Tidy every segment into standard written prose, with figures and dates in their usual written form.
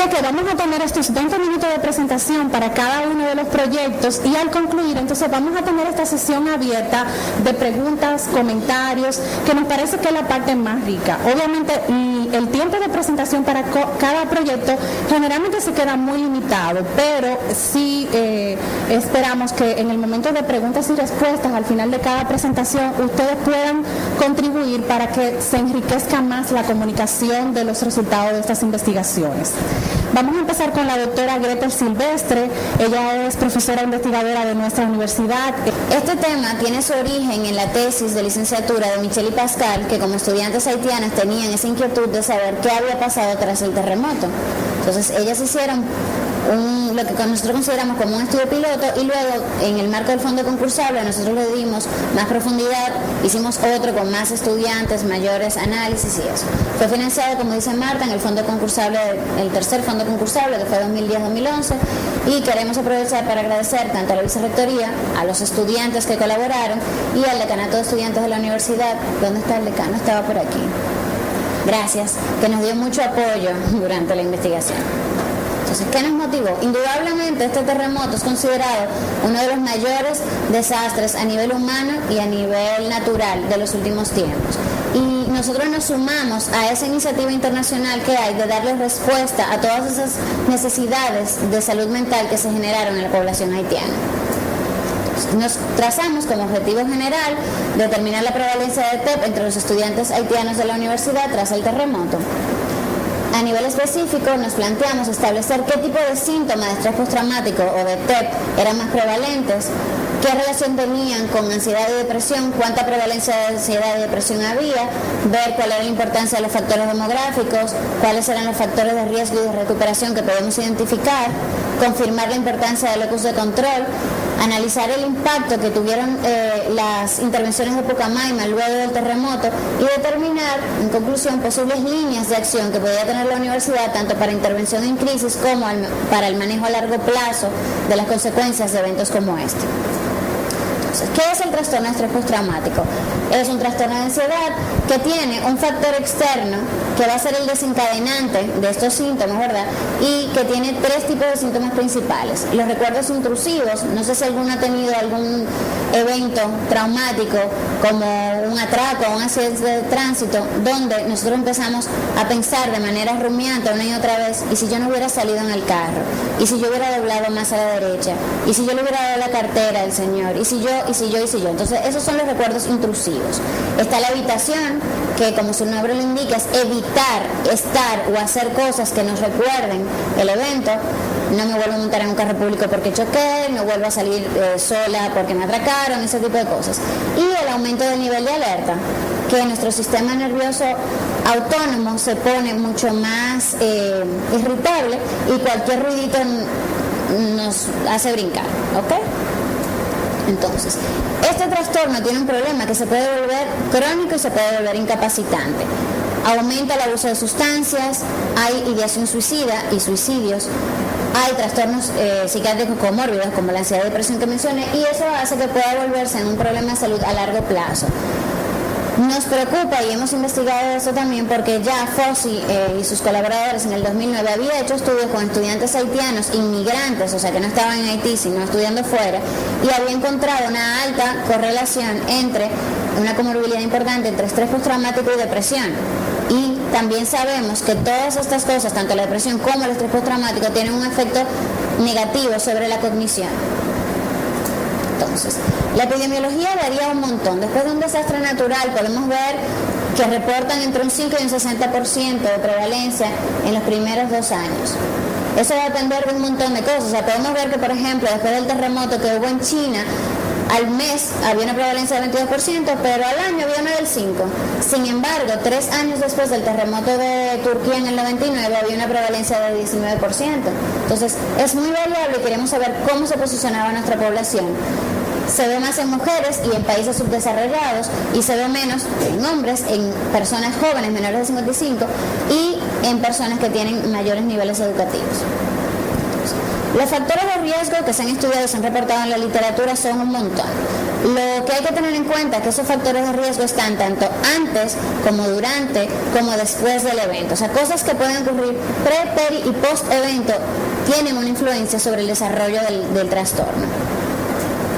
que vamos a tener estos 20 minutos de presentación para cada uno de los proyectos y al concluir, entonces vamos a tener esta sesión abierta de preguntas, comentarios, que nos parece que es la parte más rica. Obviamente, el tiempo de presentación para cada proyecto generalmente se queda muy limitado, pero sí esperamos que en el momento de preguntas y respuestas, al final de cada presentación, ustedes puedan contribuir para que se enriquezca más la comunicación de los resultados de estas investigaciones. Vamos a empezar con la doctora Gretel Silvestre. Ella es profesora investigadora de nuestra universidad. Este tema tiene su origen en la tesis de licenciatura de Michelle y Pascal, que como estudiantes haitianas tenían esa inquietud de saber qué había pasado tras el terremoto. Entonces ellas hicieron lo que nosotros consideramos como un estudio piloto, y luego en el marco del fondo concursable nosotros le dimos más profundidad, hicimos otro con más estudiantes, mayores análisis y eso. Fue financiado, como dice Marta, en el fondo concursable, el tercer fondo concursable, que fue 2010-2011, y queremos aprovechar para agradecer tanto a la vicerrectoría, a los estudiantes que colaboraron y al decanato de estudiantes de la universidad. ¿Dónde está el decano? Estaba por aquí. Gracias, que nos dio mucho apoyo durante la investigación. Entonces, ¿qué nos motivó? Indudablemente este terremoto es considerado uno de los mayores desastres a nivel humano y a nivel natural de los últimos tiempos. Y nosotros nos sumamos a esa iniciativa internacional que hay de darle respuesta a todas esas necesidades de salud mental que se generaron en la población haitiana. Nos trazamos como objetivo general determinar la prevalencia de TEP entre los estudiantes haitianos de la universidad tras el terremoto. A nivel específico, nos planteamos establecer qué tipo de síntomas de estrés postraumático o de TEP eran más prevalentes, qué relación tenían con ansiedad y depresión, cuánta prevalencia de ansiedad y depresión había, ver cuál era la importancia de los factores demográficos, cuáles eran los factores de riesgo y de recuperación que podemos identificar, confirmar la importancia del locus de control, analizar el impacto que tuvieron las intervenciones de Pucamaima luego del terremoto y determinar, en conclusión, posibles líneas de acción que podía tener la universidad tanto para intervención en crisis como para el manejo a largo plazo de las consecuencias de eventos como este. Entonces, ¿qué es el trastorno de estrés postraumático? Es un trastorno de ansiedad que tiene un factor externo que va a ser el desencadenante de estos síntomas, ¿verdad? Y que tiene tres tipos de síntomas principales. Los recuerdos intrusivos, no sé si alguno ha tenido algún evento traumático como un atraco o un accidente de tránsito, donde nosotros empezamos a pensar de manera rumiante una y otra vez, ¿y si yo no hubiera salido en el carro? ¿Y si yo hubiera doblado más a la derecha? ¿Y si yo le hubiera dado la cartera al señor? ¿Y si yo? Entonces, esos son los recuerdos intrusivos. Está la evitación, que como su nombre lo indica, es evitar estar o hacer cosas que nos recuerden el evento. No me vuelvo a montar en un carro público porque choqué, no vuelvo a salir sola porque me atracaron, ese tipo de cosas. Y el aumento del nivel de alerta, que nuestro sistema nervioso autónomo se pone mucho más irritable y cualquier ruidito nos hace brincar, ¿ok? Entonces, este trastorno tiene un problema que se puede volver crónico y se puede volver incapacitante. Aumenta el abuso de sustancias, hay ideación suicida y suicidios, hay trastornos psiquiátricos comórbidos como la ansiedad y depresión que mencioné, y eso hace que pueda volverse en un problema de salud a largo plazo. Nos preocupa y hemos investigado eso también porque ya Fossi y sus colaboradores en el 2009 había hecho estudios con estudiantes haitianos inmigrantes, o sea que no estaban en Haití sino estudiando fuera, y había encontrado una alta correlación entre una comorbilidad importante entre estrés postraumático y depresión. Y también sabemos que todas estas cosas, tanto la depresión como el estrés postraumático, tienen un efecto negativo sobre la cognición. Entonces, la epidemiología varía un montón. Después de un desastre natural podemos ver que reportan entre un 5 y un 60% de prevalencia en los primeros 2 años. Eso va a depender de un montón de cosas. O sea, podemos ver que, por ejemplo, después del terremoto que hubo en China, al mes había una prevalencia del 22%, pero al año había una del 5%. Sin embargo, 3 años después del terremoto de Turquía en el 99 había una prevalencia del 19%. Entonces, es muy variable y queremos saber cómo se posicionaba nuestra población. Se ve más en mujeres y en países subdesarrollados, y se ve menos en hombres, en personas jóvenes menores de 55 y en personas que tienen mayores niveles educativos. Los factores de riesgo que se han estudiado y se han reportado en la literatura son un montón. Lo que hay que tener en cuenta es que esos factores de riesgo están tanto antes como durante como después del evento. O sea, cosas que pueden ocurrir pre, peri y post evento tienen una influencia sobre el desarrollo del trastorno.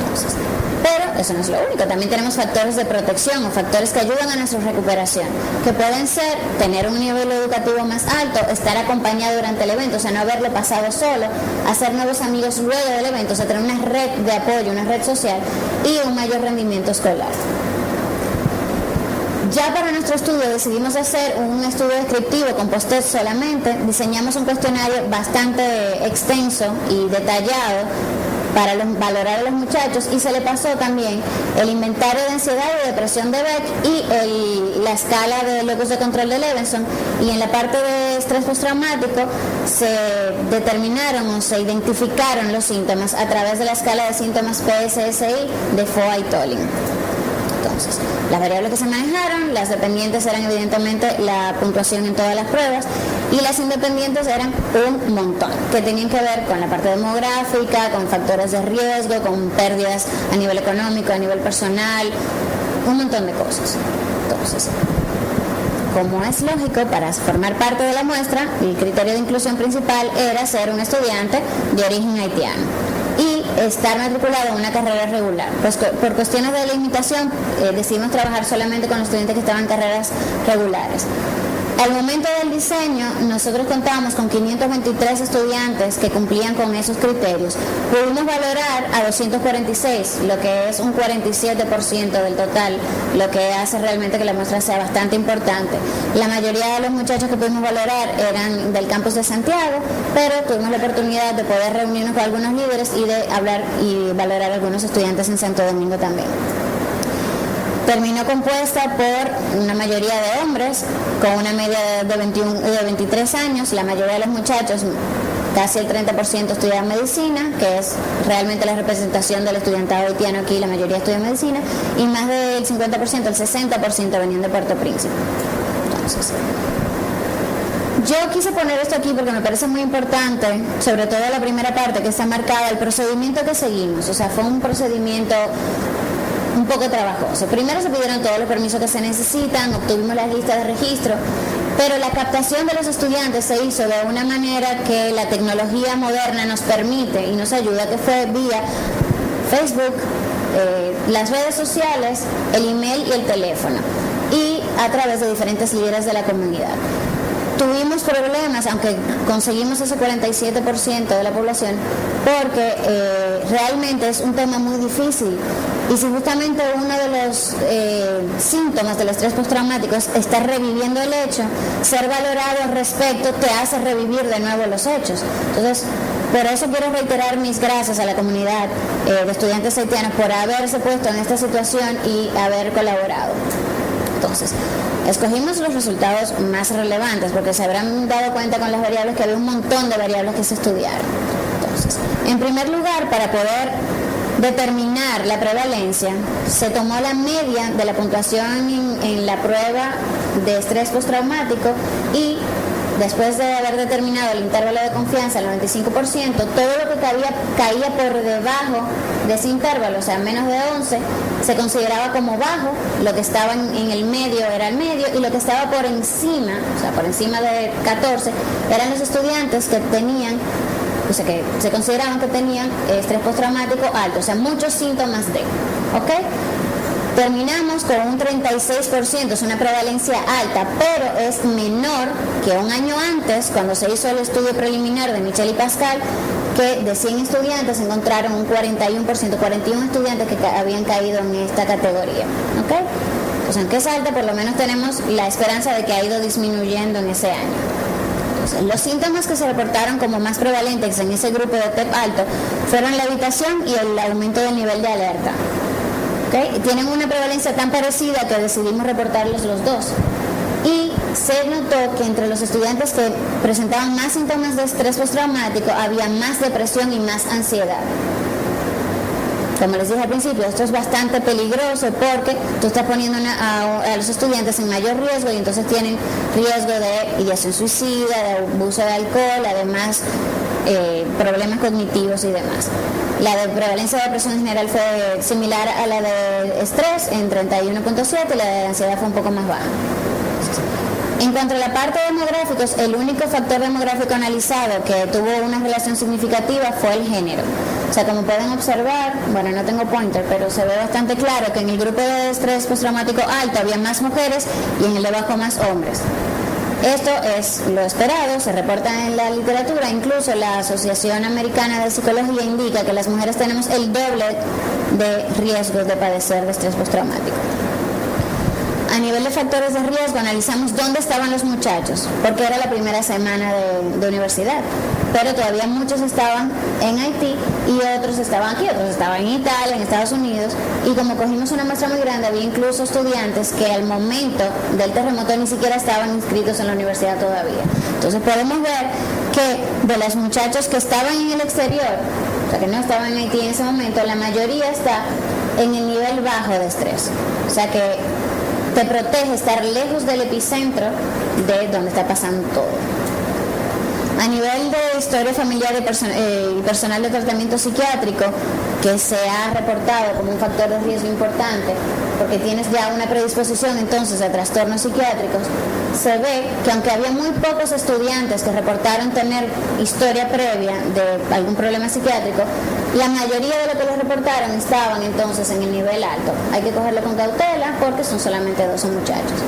Entonces, pero eso no es lo único, también tenemos factores de protección o factores que ayudan a nuestra recuperación, que pueden ser tener un nivel educativo más alto, estar acompañado durante el evento, o sea, no haberlo pasado solo, hacer nuevos amigos luego del evento, o sea, tener una red de apoyo, una red social y un mayor rendimiento escolar. Ya para nuestro estudio decidimos hacer un estudio descriptivo con post-test solamente, diseñamos un cuestionario bastante extenso y detallado para valorar a los muchachos y se le pasó también el inventario de ansiedad y depresión de Beck y la escala de locus de control de Levenson, y en la parte de estrés postraumático se determinaron o se identificaron los síntomas a través de la escala de síntomas PSSI de FOA y Tolling. Entonces, las variables que se manejaron, las dependientes eran evidentemente la puntuación en todas las pruebas y las independientes eran un montón, que tenían que ver con la parte demográfica, con factores de riesgo, con pérdidas a nivel económico, a nivel personal, un montón de cosas. Entonces, como es lógico, para formar parte de la muestra, el criterio de inclusión principal era ser un estudiante de origen haitiano y estar matriculado en una carrera regular. Pues por cuestiones de limitación decidimos trabajar solamente con los estudiantes que estaban en carreras regulares. Al momento del diseño, nosotros contábamos con 523 estudiantes que cumplían con esos criterios. Pudimos valorar a 246, lo que es un 47% del total, lo que hace realmente que la muestra sea bastante importante. La mayoría de los muchachos que pudimos valorar eran del campus de Santiago, pero tuvimos la oportunidad de poder reunirnos con algunos líderes y de hablar y valorar a algunos estudiantes en Santo Domingo también. Terminó compuesta por una mayoría de hombres, con una media de 23 años. La mayoría de los muchachos, casi el 30%, estudiaban medicina, que es realmente la representación del estudiantado haitiano aquí, la mayoría estudia medicina, y más del 50%, el 60% venían de Puerto Príncipe. Entonces, yo quise poner esto aquí porque me parece muy importante, sobre todo la primera parte que está marcada, el procedimiento que seguimos. O sea, fue un procedimiento un poco trabajoso. Primero se pidieron todos los permisos que se necesitan, obtuvimos las listas de registro, pero la captación de los estudiantes se hizo de una manera que la tecnología moderna nos permite y nos ayuda, que fue vía Facebook, las redes sociales, el email y el teléfono, y a través de diferentes líderes de la comunidad. Tuvimos problemas, aunque conseguimos ese 47% de la población, porque realmente es un tema muy difícil. Y si justamente uno de los síntomas del estrés postraumático es estar reviviendo el hecho, ser valorado al respecto te hace revivir de nuevo los hechos. Entonces, por eso quiero reiterar mis gracias a la comunidad de estudiantes haitianos por haberse puesto en esta situación y haber colaborado. Entonces, escogimos los resultados más relevantes porque se habrán dado cuenta con las variables que había un montón de variables que se estudiaron. Entonces, en primer lugar, para poder determinar la prevalencia, se tomó la media de la puntuación en la prueba de estrés postraumático y después de haber determinado el intervalo de confianza, el 95%, todo lo que caía por debajo de ese intervalo, o sea, menos de 11, se consideraba como bajo, lo que estaba en el medio era el medio, y lo que estaba por encima, o sea, por encima de 14, eran los estudiantes que tenían, o sea, que se consideraban que tenían estrés postraumático alto, o sea, muchos síntomas de, ¿ok? Terminamos con un 36%, es una prevalencia alta, pero es menor que un año antes, cuando se hizo el estudio preliminar de Michel y Pascal, que de 100 estudiantes encontraron un 41%, 41 estudiantes que habían caído en esta categoría. ¿Ok? Pues aunque es alta, por lo menos tenemos la esperanza de que ha ido disminuyendo en ese año. Entonces, los síntomas que se reportaron como más prevalentes en ese grupo de TEP alto fueron la evitación y el aumento del nivel de alerta. ¿Okay? Tienen una prevalencia tan parecida que decidimos reportarlos los dos. Y se notó que entre los estudiantes que presentaban más síntomas de estrés postraumático había más depresión y más ansiedad. Como les dije al principio, esto es bastante peligroso porque tú estás poniendo a los estudiantes en mayor riesgo y entonces tienen riesgo de ideación suicida, de abuso de alcohol, además problemas cognitivos y demás. La de prevalencia de depresión general fue similar a la de estrés en 31.7 y la de ansiedad fue un poco más baja. En cuanto a la parte de demográficos, el único factor demográfico analizado que tuvo una relación significativa fue el género. O sea, como pueden observar, bueno, no tengo pointer, pero se ve bastante claro que en el grupo de estrés postraumático alto había más mujeres y en el de bajo más hombres. Esto es lo esperado, se reporta en la literatura, incluso la Asociación Americana de Psicología indica que las mujeres tenemos el doble de riesgos de padecer de estrés postraumático. A nivel de factores de riesgo, analizamos dónde estaban los muchachos, porque era la primera semana de universidad, pero todavía muchos estaban en Haití y otros estaban aquí, otros estaban en Italia, en Estados Unidos, y como cogimos una muestra muy grande, había incluso estudiantes que al momento del terremoto ni siquiera estaban inscritos en la universidad todavía. Entonces podemos ver que de los muchachos que estaban en el exterior, o sea que no estaban en Haití en ese momento, la mayoría está en el nivel bajo de estrés, o sea que te protege estar lejos del epicentro de donde está pasando todo. A nivel de historia familiar y personal de tratamiento psiquiátrico, que se ha reportado como un factor de riesgo importante, porque tienes ya una predisposición entonces a trastornos psiquiátricos, se ve que aunque había muy pocos estudiantes que reportaron tener historia previa de algún problema psiquiátrico, la mayoría de los que lo reportaron estaban entonces en el nivel alto. Hay que cogerlo con cautela porque son solamente 12 muchachos.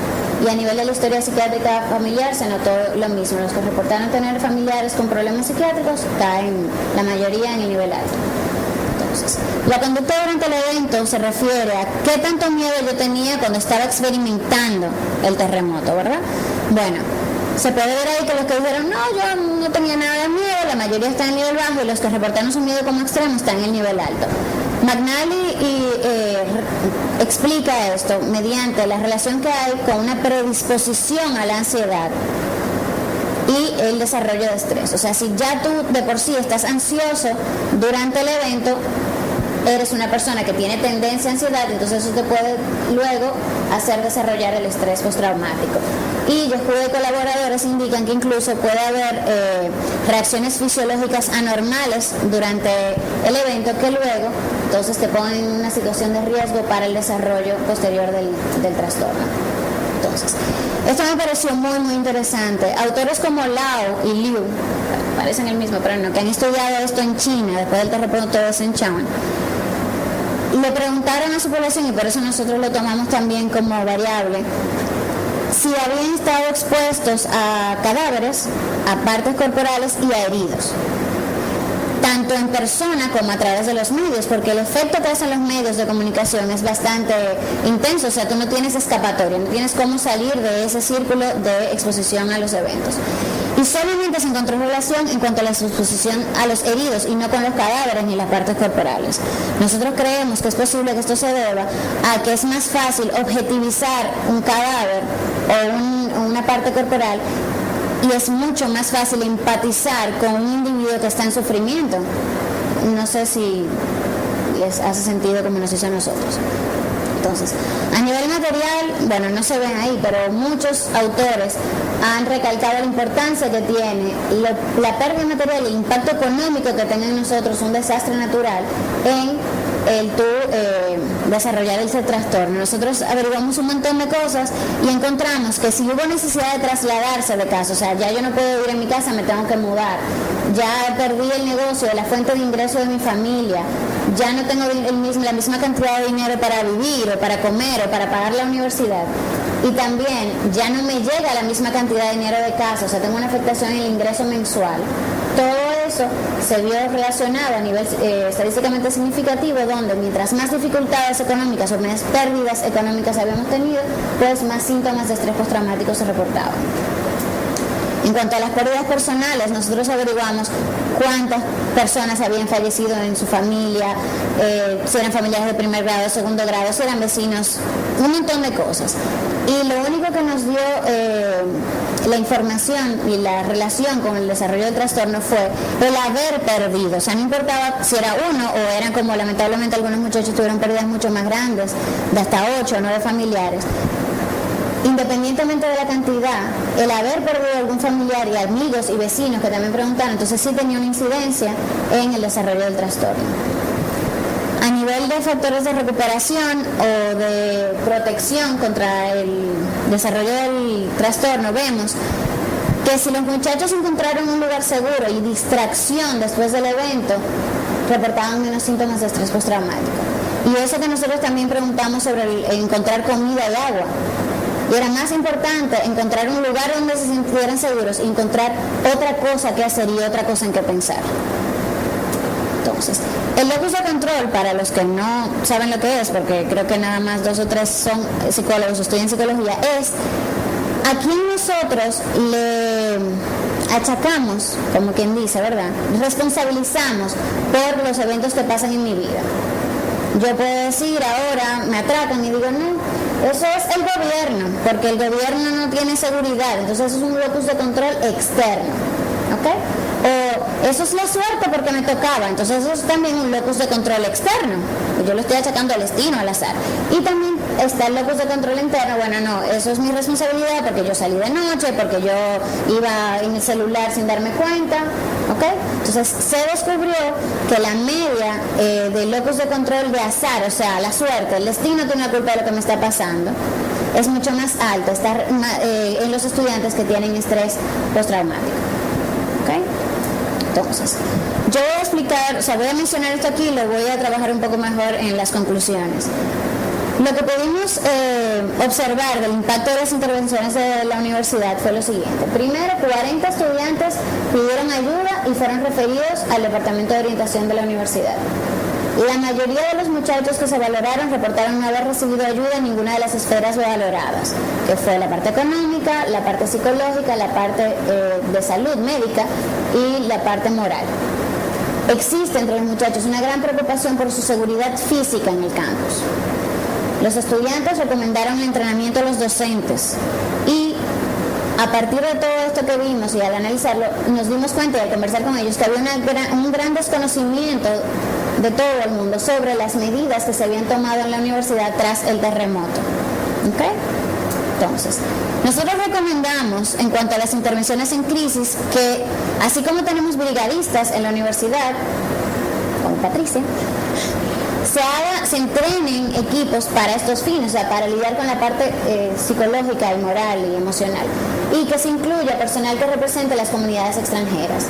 Y a nivel de la historia psiquiátrica familiar se notó lo mismo. Los que reportaron tener familiares con problemas psiquiátricos caen la mayoría en el nivel alto. Entonces, la conducta durante el evento se refiere a qué tanto miedo yo tenía cuando estaba experimentando el terremoto, ¿verdad? Bueno, se puede ver ahí que los que dijeron, no, yo no tenía nada de miedo, la mayoría está en el nivel bajo, y los que reportaron su miedo como extremo están en el nivel alto. McNally explica esto mediante la relación que hay con una predisposición a la ansiedad y el desarrollo de estrés. O sea, si ya tú de por sí estás ansioso durante el evento, eres una persona que tiene tendencia a ansiedad, entonces eso te puede luego hacer desarrollar el estrés postraumático. Y los estudios de colaboradores indican que incluso puede haber reacciones fisiológicas anormales durante el evento que luego entonces te ponen en una situación de riesgo para el desarrollo posterior del trastorno. Entonces, esto me pareció muy, muy interesante. Autores como Lao y Liu, parecen el mismo, pero no, que han estudiado esto en China, después del terremoto de Sichuan, le preguntaron a su población, y por eso nosotros lo tomamos también como variable, si habían estado expuestos a cadáveres, a partes corporales y a heridos, tanto en persona como a través de los medios, porque el efecto que hacen los medios de comunicación es bastante intenso. O sea, tú no tienes escapatoria, no tienes cómo salir de ese círculo de exposición a los eventos. Y solamente se encontró relación en cuanto a la exposición a los heridos y no con los cadáveres ni las partes corporales. Nosotros creemos que es posible que esto se deba a que es más fácil objetivizar un cadáver o una parte corporal, y es mucho más fácil empatizar con un individuo que está en sufrimiento. No sé si les hace sentido como nos hizo a nosotros. Entonces, a nivel material, bueno, no se ven ahí, pero muchos autores han recalcado la importancia que tiene la pérdida material y el impacto económico que tenga en nosotros un desastre natural en el desarrollar ese trastorno. Nosotros averiguamos un montón de cosas y encontramos que si hubo necesidad de trasladarse de casa, o sea, ya yo no puedo vivir en mi casa, me tengo que mudar, ya perdí el negocio, la fuente de ingreso de mi familia, ya no tengo la misma cantidad de dinero para vivir o para comer o para pagar la universidad, y también ya no me llega la misma cantidad de dinero de casa, o sea, tengo una afectación en el ingreso mensual. Todo eso se vio relacionado a nivel estadísticamente significativo, donde mientras más dificultades económicas o más pérdidas económicas habíamos tenido, pues más síntomas de estrés postraumático se reportaban. En cuanto a las pérdidas personales, nosotros averiguamos cuántas personas habían fallecido en su familia, si eran familiares de primer grado, de segundo grado, si eran vecinos, un montón de cosas. Y lo único que nos dio la información y la relación con el desarrollo del trastorno fue el haber perdido. O sea, no importaba si era uno o eran, como lamentablemente algunos muchachos tuvieron pérdidas mucho más grandes, de hasta 8 o 9 familiares. independientemente de la cantidad, el haber perdido algún familiar y amigos y vecinos que también preguntaron, entonces sí tenía una incidencia en el desarrollo del trastorno. A nivel de factores de recuperación o de protección contra el desarrollo del trastorno, vemos que si los muchachos encontraron un lugar seguro y distracción después del evento, reportaban menos síntomas de estrés postraumático. Y eso que nosotros también preguntamos sobre encontrar comida y agua. Y era más importante encontrar un lugar donde se sintieran seguros y encontrar otra cosa que hacer y otra cosa en que pensar. Entonces, el locus de control, para los que no saben lo que es, porque creo que nada más 2 o 3 son psicólogos o estudian psicología, es a quién nosotros le achacamos, como quien dice, ¿verdad? Responsabilizamos por los eventos que pasan en mi vida. Yo puedo decir ahora, me atracan y digo, no, eso es el gobierno, porque el gobierno no tiene seguridad, entonces eso es un locus de control externo, ¿ok? O eso es la suerte porque me tocaba, entonces eso es también un locus de control externo, yo lo estoy achacando al destino, al azar. Y también está el locus de control interno, bueno, no, eso es mi responsabilidad porque yo salí de noche, porque yo iba en el celular sin darme cuenta, ¿ok? Entonces se descubrió que la media del locus de control de azar, o sea, la suerte, el destino tiene la culpa de lo que me está pasando, es mucho más alta, está en los estudiantes que tienen estrés postraumático, ¿ok? Entonces, yo voy a explicar, o sea, voy a mencionar esto aquí y lo voy a trabajar un poco mejor en las conclusiones. Lo que pudimos observar del impacto de las intervenciones de la universidad fue lo siguiente. Primero, 40 estudiantes pidieron ayuda y fueron referidos al Departamento de Orientación de la universidad. La mayoría de los muchachos que se valoraron reportaron no haber recibido ayuda en ninguna de las esferas valoradas, que fue la parte económica, la parte psicológica, la parte de salud médica y la parte moral. Existe entre los muchachos una gran preocupación por su seguridad física en el campus. Los estudiantes recomendaron el entrenamiento a los docentes y a partir de todo esto que vimos y al analizarlo, nos dimos cuenta y al conversar con ellos que había un gran desconocimiento de todo el mundo sobre las medidas que se habían tomado en la universidad tras el terremoto. ¿Ok? Entonces, nosotros recomendamos, en cuanto a las intervenciones en crisis, que así como tenemos brigadistas en la universidad, como Patricia, se entrenen equipos para estos fines, o sea, para lidiar con la parte psicológica y moral y emocional, y que se incluya personal que represente las comunidades extranjeras,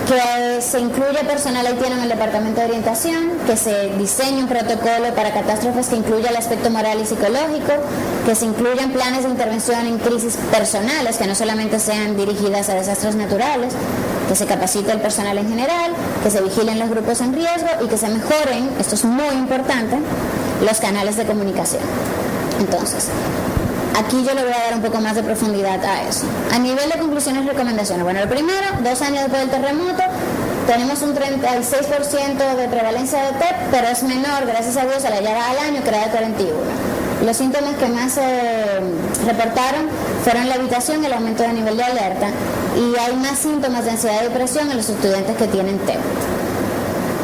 que se incluya personal haitiano en el Departamento de Orientación, que se diseñe un protocolo para catástrofes que incluya el aspecto moral y psicológico, que se incluyan planes de intervención en crisis personales, que no solamente sean dirigidas a desastres naturales, que se capacite el personal en general, que se vigilen los grupos en riesgo y que se mejoren, esto es muy importante, los canales de comunicación. Entonces, aquí yo le voy a dar un poco más de profundidad a eso. A nivel de conclusiones y recomendaciones, bueno, lo primero, 2 años después del terremoto, tenemos un 36% de prevalencia de TEP, pero es menor, gracias a Dios, a la llegada al año, que era de 41. Los síntomas que más se reportaron fueron la habitación, el aumento de nivel de alerta, y hay más síntomas de ansiedad y depresión en los estudiantes que tienen TEP.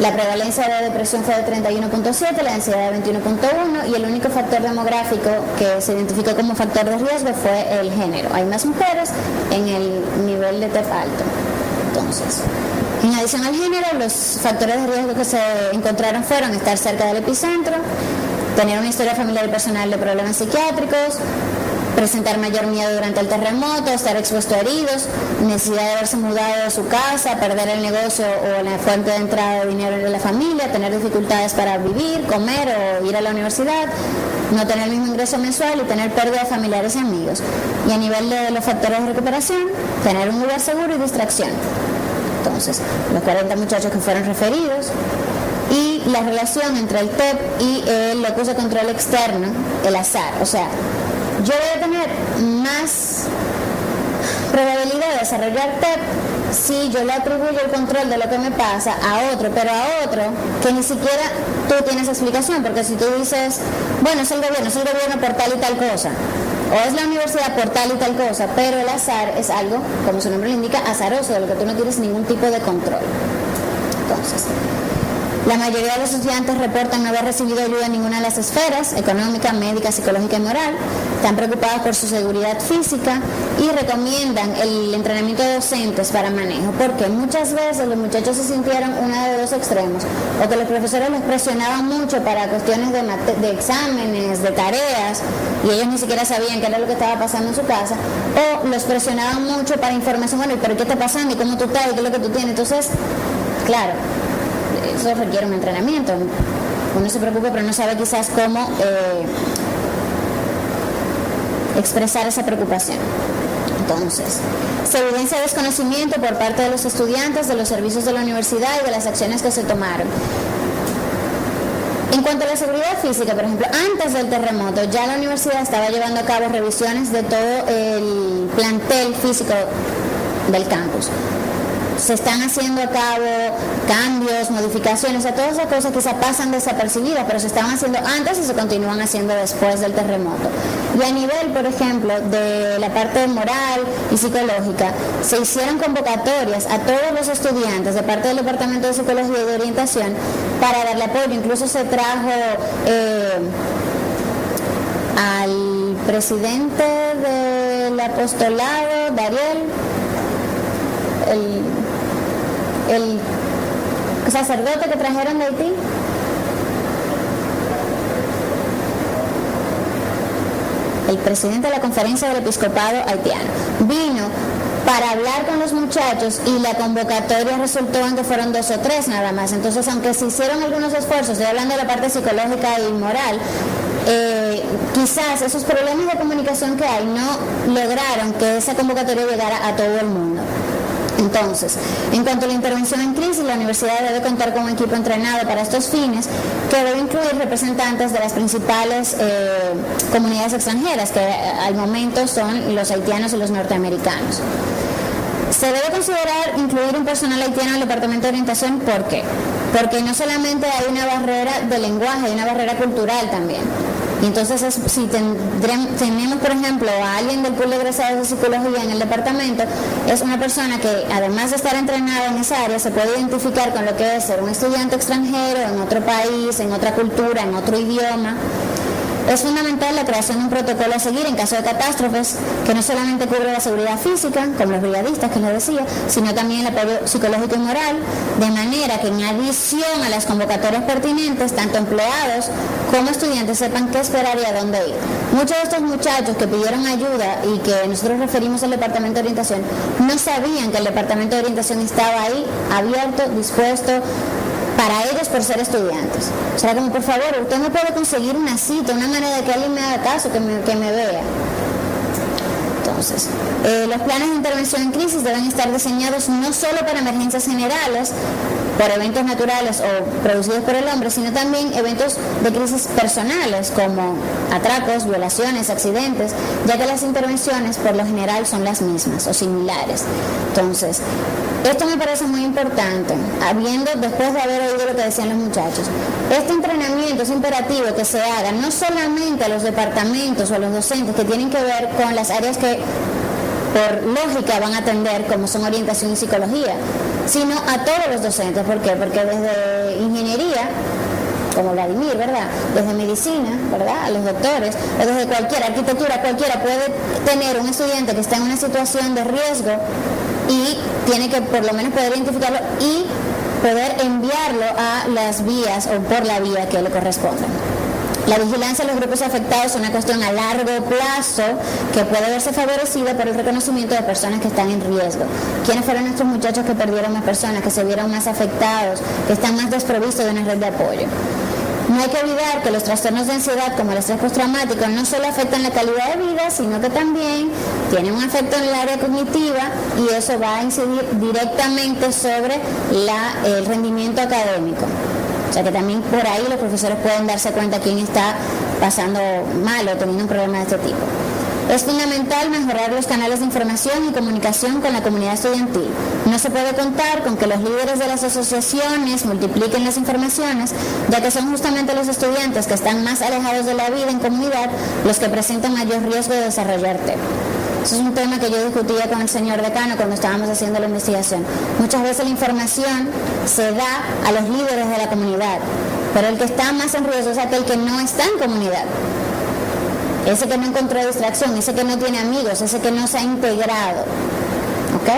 La prevalencia de depresión fue de 31.7, la ansiedad de 21.1 y el único factor demográfico que se identificó como factor de riesgo fue el género. Hay más mujeres en el nivel de TEP alto. Entonces, en adición al género, los factores de riesgo que se encontraron fueron estar cerca del epicentro, tener una historia familiar y personal de problemas psiquiátricos, presentar mayor miedo durante el terremoto, estar expuesto a heridos, necesidad de haberse mudado de su casa, perder el negocio o la fuente de entrada de dinero de la familia, tener dificultades para vivir, comer o ir a la universidad, no tener el mismo ingreso mensual y tener pérdida de familiares y amigos. Y a nivel de los factores de recuperación, tener un lugar seguro y distracción. Entonces, los 40 muchachos que fueron referidos y la relación entre el TEP y el locus de control externo, el azar, o sea, yo voy a tener más probabilidad de desarrollar TEP si yo le atribuyo el control de lo que me pasa a otro, pero a otro que ni siquiera tú tienes explicación, porque si tú dices, bueno, es el gobierno por tal y tal cosa, o es la universidad por tal y tal cosa, pero el azar es algo, como su nombre lo indica, azaroso, de lo que tú no tienes ningún tipo de control. Entonces, La mayoría de los estudiantes reportan no haber recibido ayuda en ninguna de las esferas, económica, médica, psicológica y moral. Están preocupados por su seguridad física y recomiendan el entrenamiento de docentes para manejo, porque muchas veces los muchachos se sintieron uno de dos extremos, o que los profesores los presionaban mucho para cuestiones de exámenes, de tareas, y ellos ni siquiera sabían qué era lo que estaba pasando en su casa, o los presionaban mucho para información, bueno, pero ¿qué está pasando? ¿Y cómo tú estás? ¿Y qué es lo que tú tienes? Entonces, claro, eso requiere un entrenamiento. Uno se preocupa, pero no sabe quizás cómo expresar esa preocupación. Entonces, se evidencia desconocimiento por parte de los estudiantes de los servicios de la universidad y de las acciones que se tomaron. En cuanto a la seguridad física, por ejemplo, antes del terremoto ya la universidad estaba llevando a cabo revisiones de todo el plantel físico del campus. Se están haciendo a cabo cambios, modificaciones, o sea, todas esas cosas quizás pasan desapercibidas, pero se estaban haciendo antes y se continúan haciendo después del terremoto. Y a nivel, por ejemplo, de la parte moral y psicológica, se hicieron convocatorias a todos los estudiantes de parte del Departamento de Psicología y de Orientación para darle apoyo. Incluso se trajo al presidente del apostolado, Dariel, el sacerdote que trajeron de Haití, el presidente de la Conferencia del Episcopado Haitiano, vino para hablar con los muchachos y la convocatoria resultó en que fueron 2 o 3 nada más. Entonces, aunque se hicieron algunos esfuerzos, estoy hablando de la parte psicológica y moral, quizás esos problemas de comunicación que hay no lograron que esa convocatoria llegara a todo el mundo. Entonces, en cuanto a la intervención en crisis, la universidad debe contar con un equipo entrenado para estos fines, que debe incluir representantes de las principales comunidades extranjeras, que al momento son los haitianos y los norteamericanos. Se debe considerar incluir un personal haitiano en el Departamento de Orientación. ¿Por qué? Porque no solamente hay una barrera de lenguaje, hay una barrera cultural también. Y entonces, si tenemos, por ejemplo, a alguien del pool de egresados de psicología en el departamento, es una persona que, además de estar entrenada en esa área, se puede identificar con lo que es ser un estudiante extranjero en otro país, en otra cultura, en otro idioma. Es fundamental la creación de un protocolo a seguir en caso de catástrofes que no solamente cubre la seguridad física, como los brigadistas que les decía, sino también el apoyo psicológico y moral, de manera que en adición a las convocatorias pertinentes, tanto empleados como estudiantes sepan qué esperar y a dónde ir. Muchos de estos muchachos que pidieron ayuda y que nosotros referimos al Departamento de Orientación, no sabían que el Departamento de Orientación estaba ahí, abierto, dispuesto, para ellos por ser estudiantes. O sea, como por favor, usted me puede conseguir una cita, una manera de que alguien me haga caso, que me vea. Entonces, los planes de intervención en crisis deben estar diseñados no solo para emergencias generales, por eventos naturales o producidos por el hombre, sino también eventos de crisis personales como atracos, violaciones, accidentes, ya que las intervenciones por lo general son las mismas o similares. Entonces, esto me parece muy importante, después de haber oído lo que decían los muchachos. Este entrenamiento es imperativo que se haga no solamente a los departamentos o a los docentes que tienen que ver con las áreas que por lógica van a atender, como son orientación y psicología, sino a todos los docentes. ¿Por qué? Porque desde ingeniería, como Vladimir, ¿verdad?, desde medicina, ¿verdad?, a los doctores, o desde cualquier arquitectura, cualquiera puede tener un estudiante que está en una situación de riesgo y tiene que por lo menos poder identificarlo y poder enviarlo a las vías o por la vía que le corresponda. La vigilancia de los grupos afectados es una cuestión a largo plazo que puede verse favorecida por el reconocimiento de personas que están en riesgo. ¿Quiénes fueron estos muchachos que perdieron más personas, que se vieron más afectados, que están más desprovistos de una red de apoyo? No hay que olvidar que los trastornos de ansiedad, como el estrés postraumático, no solo afectan la calidad de vida, sino que también tienen un efecto en el área cognitiva y eso va a incidir directamente sobre el rendimiento académico. O sea que también por ahí los profesores pueden darse cuenta quién está pasando mal o teniendo un problema de este tipo. Es fundamental mejorar los canales de información y comunicación con la comunidad estudiantil. No se puede contar con que los líderes de las asociaciones multipliquen las informaciones, ya que son justamente los estudiantes que están más alejados de la vida en comunidad los que presentan mayor riesgo de desarrollar TEP. Eso es un tema que yo discutía con el señor decano cuando estábamos haciendo la investigación. Muchas veces la información se da a los líderes de la comunidad, pero el que está más en riesgo es aquel que no está en comunidad. Ese que no encontró distracción, ese que no tiene amigos, ese que no se ha integrado. ¿Ok?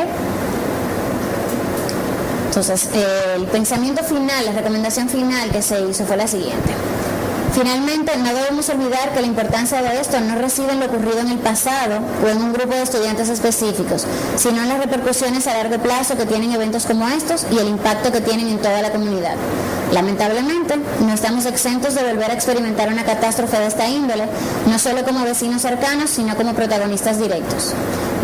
Entonces, el pensamiento final, la recomendación final que se hizo fue la siguiente. Finalmente, no debemos olvidar que la importancia de esto no reside en lo ocurrido en el pasado o en un grupo de estudiantes específicos, sino en las repercusiones a largo plazo que tienen eventos como estos y el impacto que tienen en toda la comunidad. Lamentablemente, no estamos exentos de volver a experimentar una catástrofe de esta índole, no solo como vecinos cercanos, sino como protagonistas directos.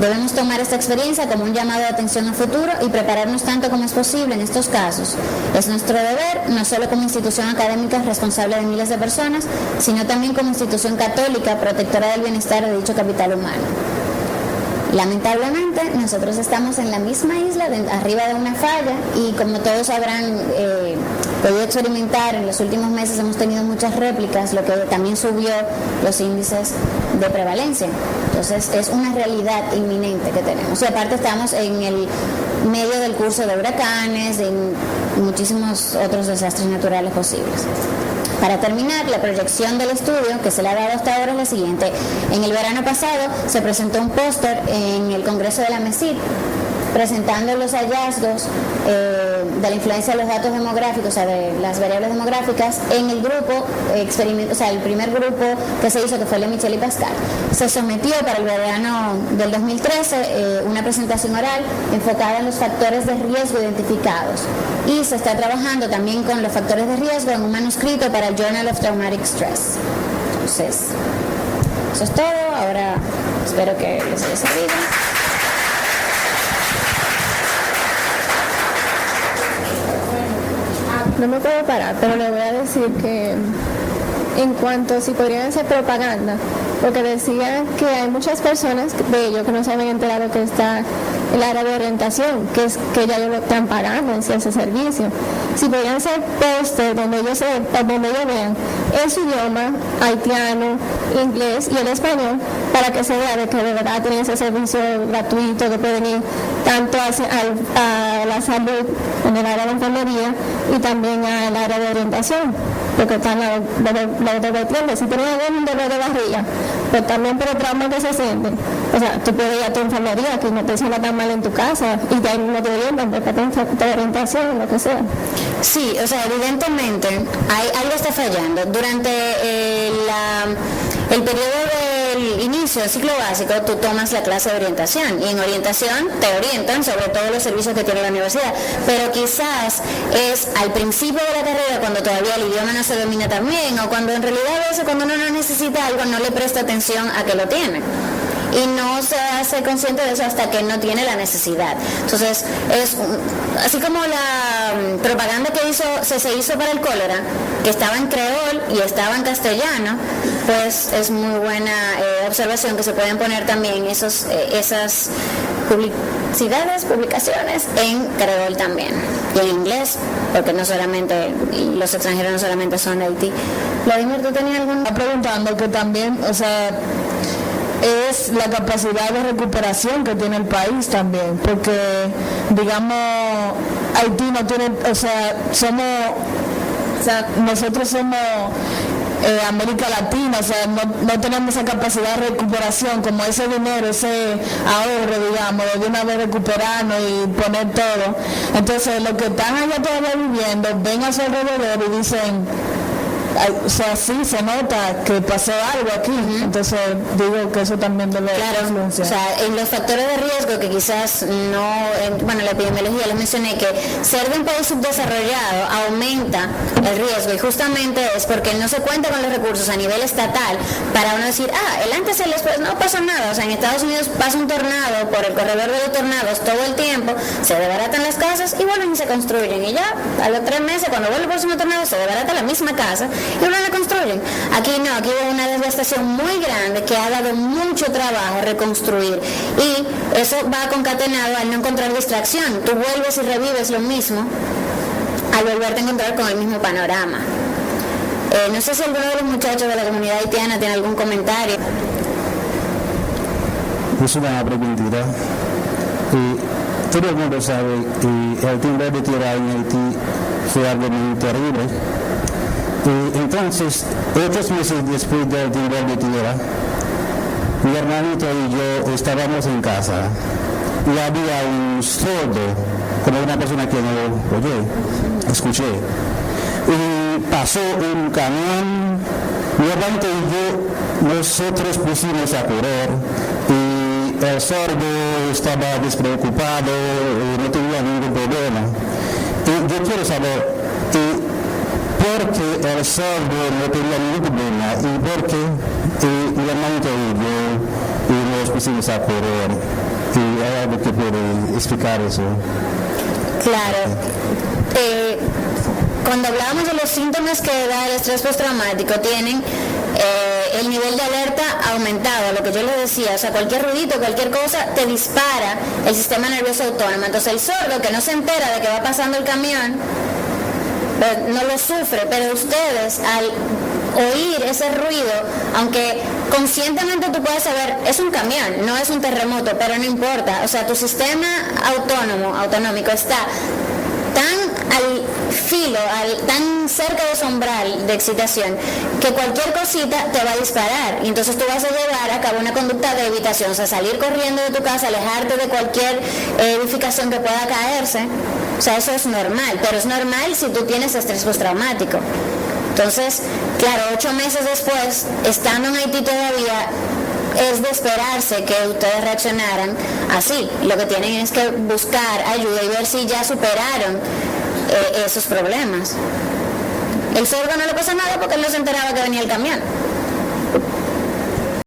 Debemos tomar esta experiencia como un llamado de atención al futuro y prepararnos tanto como es posible en estos casos. Es nuestro deber, no solo como institución académica responsable de miles de personas, sino también como institución católica protectora del bienestar de dicho capital humano. Lamentablemente, nosotros estamos en la misma isla, arriba de una falla, y como todos habrán podido experimentar, en los últimos meses hemos tenido muchas réplicas, lo que también subió los índices de prevalencia. Entonces, es una realidad inminente que tenemos. Y aparte estamos en el medio del curso de huracanes, de muchísimos otros desastres naturales posibles. Para terminar, la proyección del estudio que se le ha dado hasta ahora es la siguiente. En el verano pasado se presentó un póster en el Congreso de la MESID presentando los hallazgos de la influencia de los datos demográficos, o sea, de las variables demográficas, en el grupo experimento, o sea, el primer grupo que se hizo, que fue el de Michel y Pascal. Se sometió para el verano del 2013 una presentación oral enfocada en los factores de riesgo identificados, y se está trabajando también con los factores de riesgo en un manuscrito para el Journal of Traumatic Stress. Entonces, eso es todo. Ahora espero que les haya servido. No me puedo parar, pero le voy a decir que en cuanto si podrían hacer propaganda, porque decían que hay muchas personas de ellos que no se habían enterado que está el área de orientación, que es que ya ellos lo están pagando en ese servicio. Si podrían hacer póster donde ellos vean en su idioma, haitiano, inglés y el español, para que se vea de que de verdad tienen ese servicio gratuito que pueden ir tanto a la salud en el área de enfermería y también al área de orientación, porque están los vertientes. Si tienen algún dolor de barriga, pues también por el trauma que se sienten, o sea, tú puedes ir a tu enfermería que no te sientas tan mal en tu casa y de ahí no te orientan, porque te orientación, lo que sea. Sí, o sea, evidentemente algo está fallando. Durante el periodo del inicio del ciclo básico, tú tomas la clase de orientación, y en orientación te orientan sobre todos los servicios que tiene la universidad, pero quizás es al principio de la carrera, cuando todavía el idioma no se domina tan bien, o cuando en realidad a veces cuando uno no necesita algo no le presta atención a que lo tiene, y no se hace consciente de eso hasta que no tiene la necesidad. Entonces, es así como la propaganda que se hizo para el cólera, que estaba en creol y estaba en castellano, pues es muy buena observación que se pueden poner también esas publicaciones en creol también, y en inglés, porque no solamente los extranjeros no solamente son de Haití. Vladimir, ¿tú tenías algún...? Está preguntando que también, o sea, es la capacidad de recuperación que tiene el país también, porque digamos Haití no tiene, nosotros somos América Latina, o sea, no tenemos esa capacidad de recuperación, como ese dinero, ese ahorro, digamos, de una vez recuperarnos y poner todo. Entonces los que están allá todavía viviendo ven a su alrededor y dicen, o sea, sí se nota que pasó algo aquí. Entonces digo que eso también debe influenciar. O sea, en los factores de riesgo que quizás no, la epidemiología les mencioné que ser de un país subdesarrollado aumenta el riesgo, y justamente es porque no se cuenta con los recursos a nivel estatal para uno decir, el antes y el después, no pasa nada. O sea, en Estados Unidos pasa un tornado por el corredor de los tornados todo el tiempo, se desbaratan las casas y vuelven y se construyen, y ya a los 3 meses cuando vuelve el próximo tornado se desbarata la misma casa y no la construyen. Aquí no, aquí hubo una devastación muy grande que ha dado mucho trabajo reconstruir, y eso va concatenado al no encontrar distracción. Tú vuelves y revives lo mismo al volverte a encontrar con el mismo panorama. No sé si alguno de los muchachos de la comunidad haitiana tiene algún comentario. es una preguntita. Todo el mundo sabe que el temblor de tierra en Haití fue algo muy terrible. Entonces, 8 meses después del temblor de tierra, mi hermanito y yo estábamos en casa y había un sordo, como una persona que no escuché. Y pasó un camión, mi hermanito y yo, nosotros pusimos a correr y el sordo estaba despreocupado y no tenía ningún problema. Y yo quiero saber por qué el sordo no tenía ningún problema y por qué mi hermanito y yo nos pusimos a correr. Y hay algo que puede explicar eso. Claro. Cuando hablábamos de los síntomas que da el estrés postraumático, tienen el nivel de alerta aumentado, lo que yo les decía, o sea, cualquier ruidito, cualquier cosa, te dispara el sistema nervioso autónomo. Entonces el sordo que no se entera de que va pasando el camión, no lo sufre, pero ustedes al oír ese ruido, aunque conscientemente tú puedes saber, es un camión, no es un terremoto, pero no importa, o sea, tu sistema autonómico está tan al filo, tan cerca de su umbral de excitación, que cualquier cosita te va a disparar, y entonces tú vas a llevar a cabo una conducta de evitación, o sea, salir corriendo de tu casa, alejarte de cualquier edificación que pueda caerse. O sea, eso es normal, pero es normal si tú tienes estrés postraumático. Entonces, claro, 8 meses después, estando en Haití todavía, es de esperarse que ustedes reaccionaran así. Lo que tienen es que buscar ayuda y ver si ya superaron esos problemas. El sordo no le pasa nada porque él no se enteraba que venía el camión.